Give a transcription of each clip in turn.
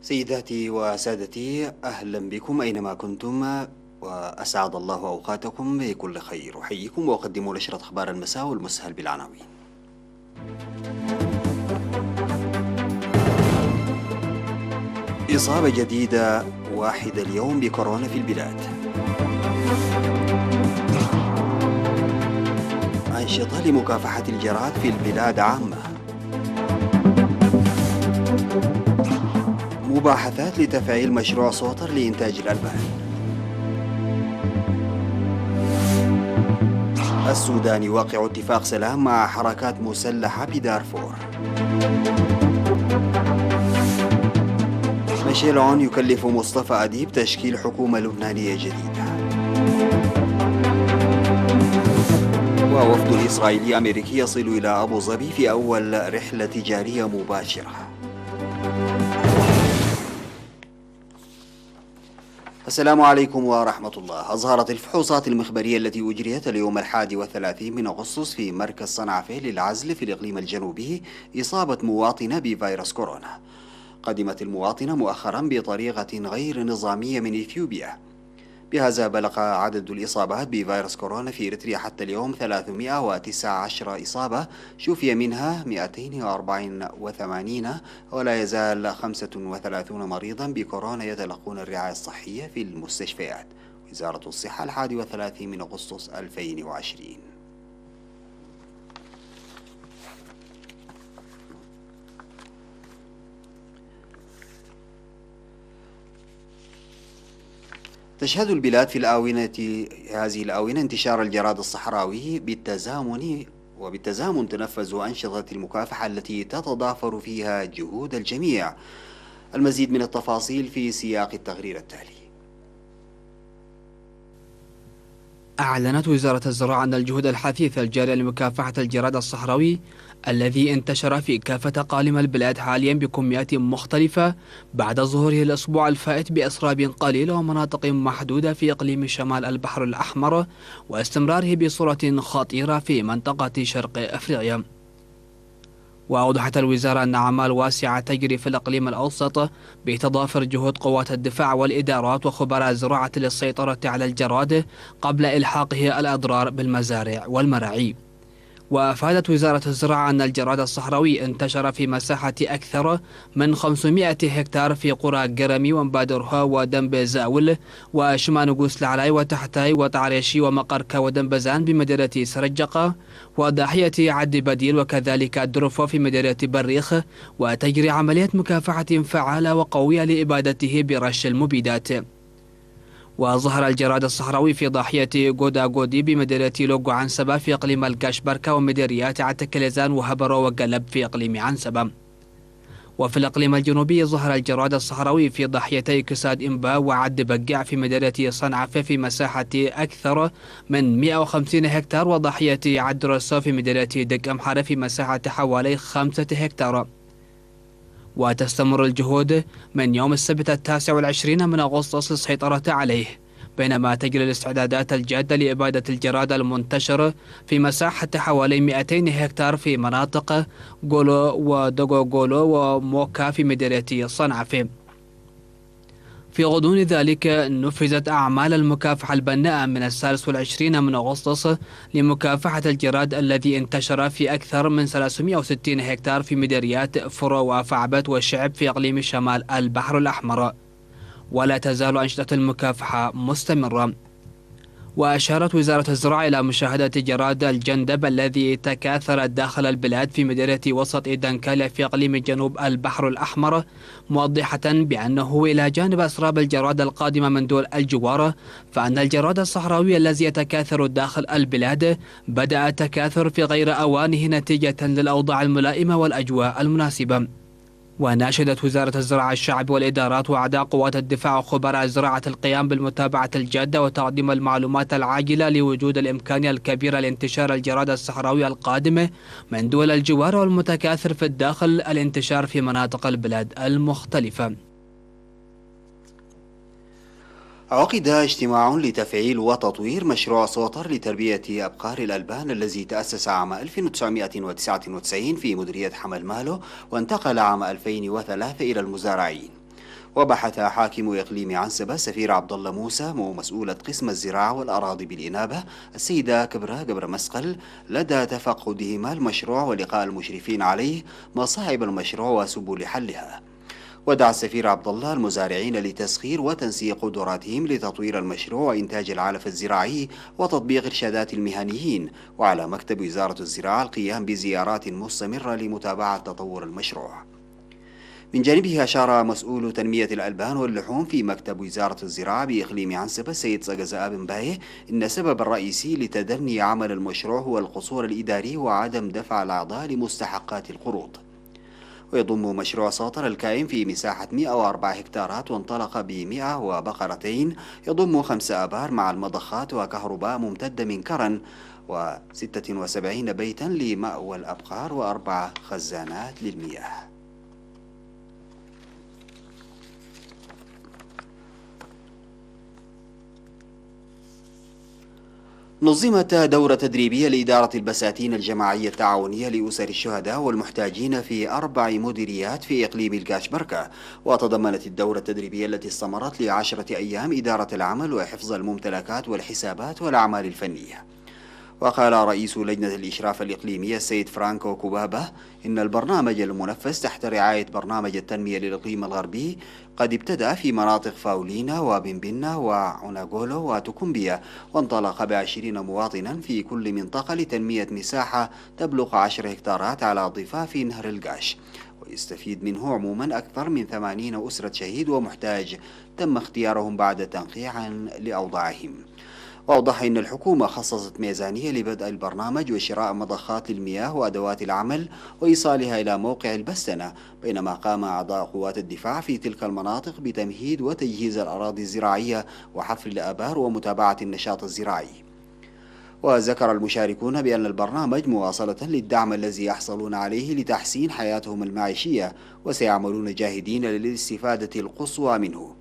سيداتي وسادتي، أهلا بكم أينما كنتم، وأسعد الله أوقاتكم بكل خير. أحييكم وأقدم نشرة أخبار المساء والمسهل بالعناوين. إصابة جديدة واحدة اليوم بكورونا في البلاد. أنشطة لمكافحة الجراد في البلاد عامة. مباحثات لتفعيل مشروع سوتر لإنتاج الألبان. السودان يوقع اتفاق سلام مع حركات مسلحة بدارفور. ميشيل عون يكلف مصطفى أديب تشكيل حكومة لبنانية جديدة. ووفد إسرائيلي أمريكي يصل إلى أبو ظبي في أول رحلة تجارية مباشرة. السلام عليكم ورحمة الله. أظهرت الفحوصات المخبرية التي أجريت اليوم 31 من أغسطس في مركز صنعفة للعزل في الإقليم الجنوبي إصابة مواطنة بفيروس كورونا. قدمت المواطنة مؤخرا بطريقة غير نظامية من إثيوبيا. بهذا بلغ عدد الإصابات بفيروس كورونا في إريتريا حتى اليوم 319 إصابة، شفي منها 284، ولا يزال 35 مريضا بكورونا يتلقون الرعاية الصحية في المستشفيات. وزارة الصحة 31 من أغسطس 2020. تشهد البلاد في هذه الآونة انتشار الجراد الصحراوي وبالتزامن تنفذ أنشطة المكافحة التي تتضافر فيها جهود الجميع. المزيد من التفاصيل في سياق التقرير التالي. أعلنت وزارة الزراعة أن الجهود الحثيثة الجارية لمكافحة الجراد الصحراوي الذي انتشر في كافة أقاليم البلاد حاليا بكميات مختلفة بعد ظهوره الأسبوع الفائت بأسراب قليلة ومناطق محدودة في إقليم شمال البحر الأحمر، واستمراره بصورة خطيرة في منطقة شرق أفريقيا. وأوضحت الوزارة أن أعمال واسعة تجري في الإقليم الأوسط بتضافر جهود قوات الدفاع والإدارات وخبراء الزراعة للسيطرة على الجراد قبل إلحاقه الأضرار بالمزارع والمراعي. وأفادت وزارة الزراعة أن الجراد الصحراوي انتشر في مساحة أكثر من 500 هكتار في قرى قرمي ومبادرها ودنبزاول وشمانوغوس العلاي وتحتاي وطعريشي ومقركة ودنبزان بمدينة سرجقة وضاحية عد بديل وكذلك الدرفو في مدينة بريخ. وتجري عملية مكافحة فعالة وقوية لإبادته برش المبيدات. وظهر الجراد الصحراوي في ضاحية غودا غودي بمدينة لوغو عنسبة في إقليم الكاشبركة ومديريات عتكليزان وهبرو وقلب في إقليم عنسبة. وفي الإقليم الجنوبي ظهر الجراد الصحراوي في ضاحيتي كساد إمبا وعد بقع في مدينة صنعفة في مساحة أكثر من 150 هكتار، وضاحية عد رسو في مدينة دك أمحارة في مساحة حوالي 5 هكتار. وتستمر الجهود من يوم السبت 29 من أغسطس للسيطرة عليه، بينما تجري الاستعدادات الجادة لإبادة الجراد المنتشر في مساحة حوالي 200 هكتار في مناطق غولو ودوغو غولو وموكا في مدينة صنعفة. في غضون ذلك نفذت أعمال المكافحة البناءة من 23 من أغسطس لمكافحة الجراد الذي انتشر في أكثر من 360 هكتار في مديريات فرو وفعبت والشعب في إقليم شمال البحر الأحمر. ولا تزال أنشطة المكافحة مستمرة. وأشارت وزارة الزراعة إلى مشاهدة جراد الجندب الذي تكاثر داخل البلاد في مدينة وسط دنكاليا في إقليم جنوب البحر الأحمر، موضحة بأنه إلى جانب أسراب الجراد القادمة من دول الجوار، فأن الجراد الصحراوي الذي يتكاثر داخل البلاد بدأ التكاثر في غير أوانه نتيجة للأوضاع الملائمة والأجواء المناسبة. وناشدت وزارة الزراعة الشعب والإدارات وأعضاء قوات الدفاع وخبراء الزراعة القيام بالمتابعة الجادة وتقديم المعلومات العاجلة لوجود الإمكانية الكبيرة لانتشار الجراد الصحراوي القادم من دول الجوار والمتكاثر في الداخل الانتشار في مناطق البلاد المختلفة. عقد اجتماع لتفعيل وتطوير مشروع سوتر لتربية أبقار الألبان الذي تأسس عام 1999 في مديرية حمل مالو وانتقل عام 2003 إلى المزارعين. وبحث حاكم إقليم عنسبة سفير عبد الله موسى ومسؤولة قسم الزراعة والأراضي بالإنابة السيدة كبرة مسقل لدى تفقدهما المشروع ولقاء المشرفين عليه مصاعب المشروع وسبل حلها. ودعا السفير عبد الله المزارعين لتسخير وتنسيق قدراتهم لتطوير المشروع وإنتاج العلف الزراعي وتطبيق إرشادات المهنيين، وعلى مكتب وزارة الزراعة القيام بزيارات مستمرة لمتابعة تطور المشروع. من جانبه أشار مسؤول تنمية الألبان واللحوم في مكتب وزارة الزراعة بإقليم عنسبة السيد صقزاء بن بايه إن السبب الرئيسي لتدني عمل المشروع هو القصور الإداري وعدم دفع الأعضاء لمستحقات القروض. ويضم مشروع ساطر الكائن في مساحة 104 هكتارات وانطلق ب100 وبقرتين يضم 5 آبار مع المضخات وكهرباء ممتدة من كرن و76 بيتا لمأوى الأبقار و4 خزانات للمياه. نظمت دورة تدريبية لإدارة البساتين الجماعية التعاونية لأسر الشهداء والمحتاجين في 4 مديريات في إقليم الكاشبركة، وتضمنت الدورة التدريبية التي استمرت ل10 أيام إدارة العمل وحفظ الممتلكات والحسابات والأعمال الفنية. وقال رئيس لجنة الإشراف الإقليمية السيد فرانكو كوبابا إن البرنامج المنفذ تحت رعاية برنامج التنمية للإقليم الغربي قد ابتدأ في مناطق فاولينا وبنبنا وعناغولو وتوكومبيا، وانطلق ب20 مواطنا في كل منطقة لتنمية مساحة تبلغ 10 هكتارات على ضفاف نهر القاش، ويستفيد منه عموما أكثر من 80 أسرة شهيد ومحتاج تم اختيارهم بعد تنقيح لأوضاعهم. وأوضح أن الحكومة خصصت ميزانية لبدء البرنامج وشراء مضخات للمياه وأدوات العمل وإيصالها إلى موقع البستنة، بينما قام أعضاء قوات الدفاع في تلك المناطق بتمهيد وتجهيز الأراضي الزراعية وحفر الآبار ومتابعة النشاط الزراعي. وذكر المشاركون بأن البرنامج مواصلة للدعم الذي يحصلون عليه لتحسين حياتهم المعيشية، وسيعملون جاهدين للاستفادة القصوى منه.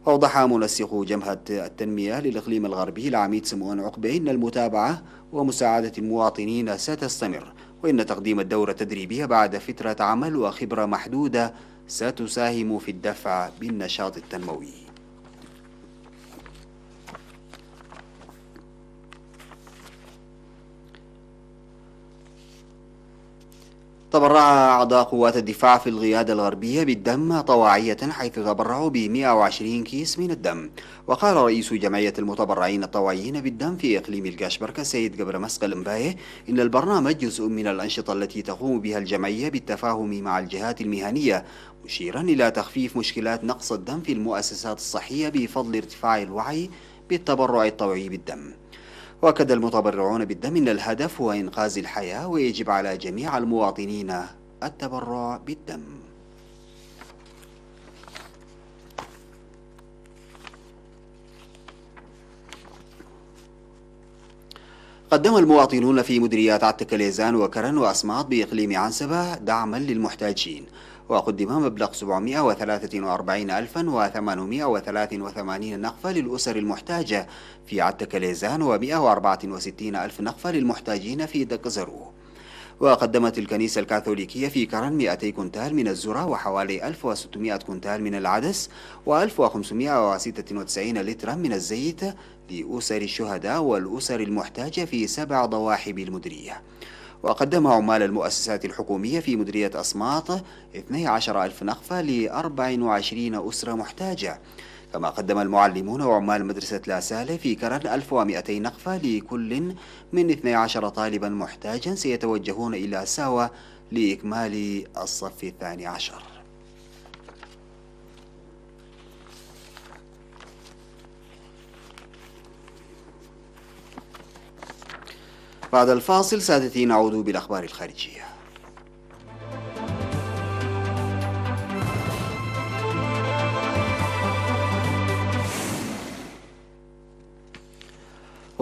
أوضح منسق جبهة التنمية للإقليم الغربي العميد سمون عقبة إن المتابعة ومساعدة المواطنين ستستمر، وإن تقديم الدورة التدريبية بعد فترة عمل وخبرة محدودة ستساهم في الدفع بالنشاط التنموي. تبرع أعضاء قوات الدفاع في القيادة الغربية بالدم طواعية، حيث تبرعوا ب120 كيس من الدم. وقال رئيس جمعية المتبرعين الطوعيين بالدم في إقليم الكاشبركة السيد قبر مسقل مبايه إن البرنامج جزء من الأنشطة التي تقوم بها الجمعية بالتفاهم مع الجهات المهنية، مشيرا إلى تخفيف مشكلات نقص الدم في المؤسسات الصحية بفضل ارتفاع الوعي بالتبرع الطوعي بالدم. وأكد المتبرعون بالدم أن الهدف هو إنقاذ الحياة، ويجب على جميع المواطنين التبرع بالدم. قدم المواطنون في مديريات عتكليزان وكرن وأسماط بإقليم عنسبة دعما للمحتاجين، وقدم مبلغ 743,883 نقفة للأسر المحتاجة في عتكليزان و164 ألف نقفة للمحتاجين في دق زرو. وقدمت الكنيسة الكاثوليكية في كرن 200 كنتال من الذرة وحوالي 1600 كنتال من العدس و1596 لترا من الزيت لأسر الشهداء والأسر المحتاجة في 7 ضواحي المديرية. وقدم عمال المؤسسات الحكومية في مديرية أسماط 12 ألف نقفة ل24 أسرة محتاجة، كما قدم المعلمون وعمال مدرسة لا سالة في كرن 1200 نقفة لكل من 12 طالبا محتاجا سيتوجهون إلى ساوة لإكمال الصف 12. بعد الفاصل سادتي نعود بالأخبار الخارجية.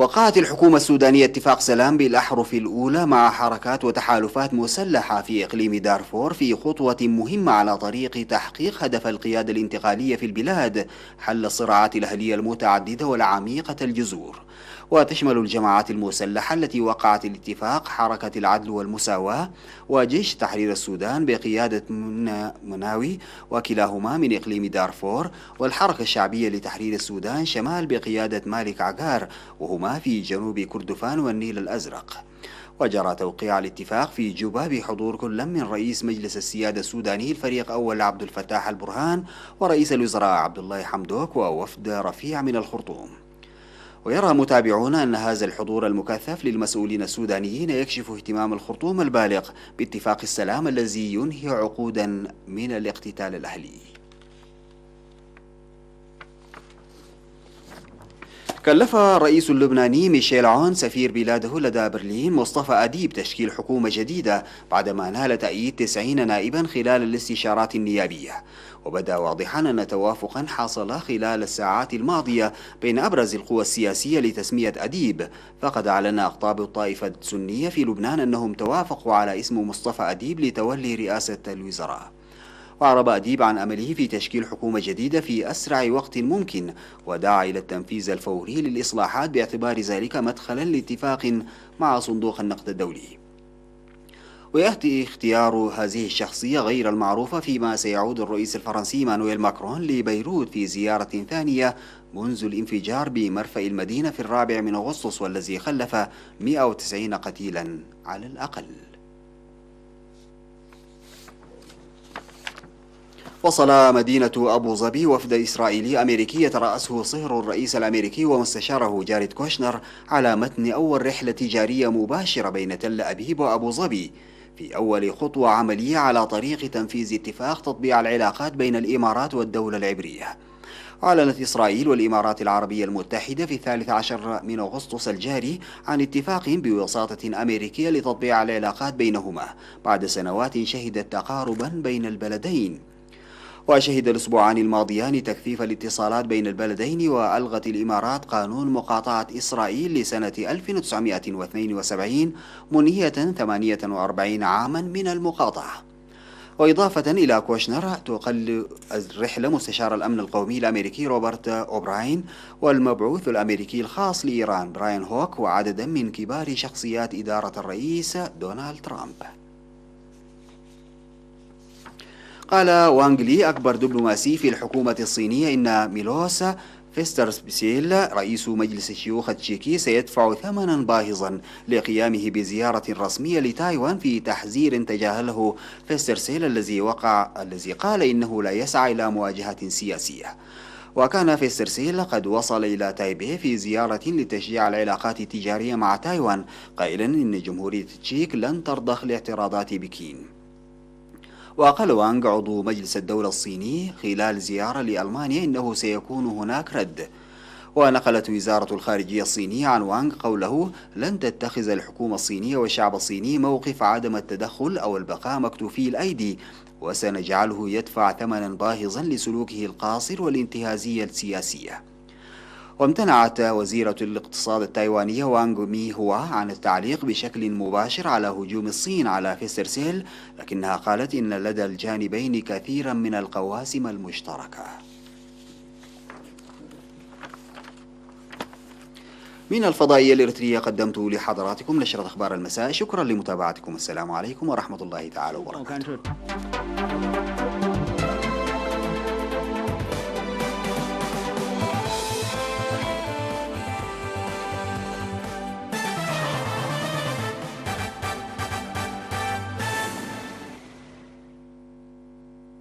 وقعت الحكومة السودانية اتفاق سلام بالأحرف الأولى مع حركات وتحالفات مسلحة في إقليم دارفور في خطوة مهمة على طريق تحقيق هدف القيادة الانتقالية في البلاد، حل الصراعات الأهلية المتعددة والعميقة الجذور. وتشمل الجماعات المسلحة التي وقعت الاتفاق حركة العدل والمساواة وجيش تحرير السودان بقيادة مناوي وكلاهما من إقليم دارفور، والحركة الشعبية لتحرير السودان شمال بقيادة مالك عقار وهما في جنوب كردفان والنيل الأزرق. وجرى توقيع الاتفاق في جوبا بحضور كل من رئيس مجلس السيادة السوداني الفريق أول عبد الفتاح البرهان ورئيس الوزراء عبد الله حمدوك ووفد رفيع من الخرطوم. ويرى متابعون أن هذا الحضور المكثف للمسؤولين السودانيين يكشف اهتمام الخرطوم البالغ باتفاق السلام الذي ينهي عقودا من الاقتتال الأهلي. كلف الرئيس اللبناني ميشيل عون سفير بلاده لدى برلين مصطفى أديب تشكيل حكومة جديدة بعدما نال تأييد 90 نائبا خلال الاستشارات النيابية. وبدا واضحا أن توافقا حصل خلال الساعات الماضية بين أبرز القوى السياسية لتسمية أديب، فقد أعلن أقطاب الطائفة السنية في لبنان أنهم توافقوا على اسم مصطفى أديب لتولي رئاسة الوزراء. وأعرب أديب عن أمله في تشكيل حكومة جديدة في أسرع وقت ممكن، ودعا إلى التنفيذ الفوري للإصلاحات باعتبار ذلك مدخلا لاتفاق مع صندوق النقد الدولي. ويأتي اختيار هذه الشخصية غير المعروفة فيما سيعود الرئيس الفرنسي مانويل ماكرون لبيروت في زيارة ثانية منذ الانفجار بمرفأ المدينة في 4 أغسطس والذي خلف 190 قتيلا على الأقل. وصل مدينة أبو ظبي وفد إسرائيلي أمريكي يترأسه صهر الرئيس الأمريكي ومستشاره جاريد كوشنر على متن أول رحلة تجارية مباشرة بين تل أبيب وأبو ظبي، في أول خطوة عملية على طريق تنفيذ اتفاق تطبيع العلاقات بين الإمارات والدولة العبرية. أعلنت إسرائيل والإمارات العربية المتحدة في 13 أغسطس الجاري عن اتفاق بوساطة أمريكية لتطبيع العلاقات بينهما بعد سنوات شهدت تقاربا بين البلدين. وشهد الأسبوعان الماضيان تكثيف الاتصالات بين البلدين، وألغت الإمارات قانون مقاطعة إسرائيل لسنة 1972 منهية 48 عاما من المقاطعة. وإضافة إلى كوشنر تقل الرحلة مستشار الأمن القومي الأمريكي روبرت أوبراين والمبعوث الأمريكي الخاص لإيران براين هوك وعددا من كبار شخصيات إدارة الرئيس دونالد ترامب. قال وانغ لي أكبر دبلوماسي في الحكومة الصينية إن ميلوس فيسترسبيل رئيس مجلس الشيوخ التشيكي سيدفع ثمنا باهظا لقيامه بزيارة رسمية لتايوان في تحذير تجاهله فيسترسيل الذي قال إنه لا يسعى إلى مواجهة سياسية. وكان فيسترسيل قد وصل إلى تايبي في زيارة لتشجيع العلاقات التجارية مع تايوان، قائلا إن جمهورية التشيك لن ترضخ لاعتراضات بكين. وقال وانغ عضو مجلس الدولة الصيني خلال زيارة لألمانيا إنه سيكون هناك رد. ونقلت وزارة الخارجية الصينية عن وانغ قوله لن تتخذ الحكومة الصينية والشعب الصيني موقف عدم التدخل أو البقاء مكتوفي الأيدي، وسنجعله يدفع ثمنا باهظا لسلوكه القاصر والانتهازية السياسية. وامتنعت وزيرة الاقتصاد التايوانية وانغ مي هوا عن التعليق بشكل مباشر على هجوم الصين على فيسترسيل، لكنها قالت إن لدى الجانبين كثيرا من القواسم المشتركة. من الفضائية الإريترية قدمت لحضراتكم نشرة أخبار المساء. شكرا لمتابعتكم. السلام عليكم ورحمة الله تعالى وبركاته.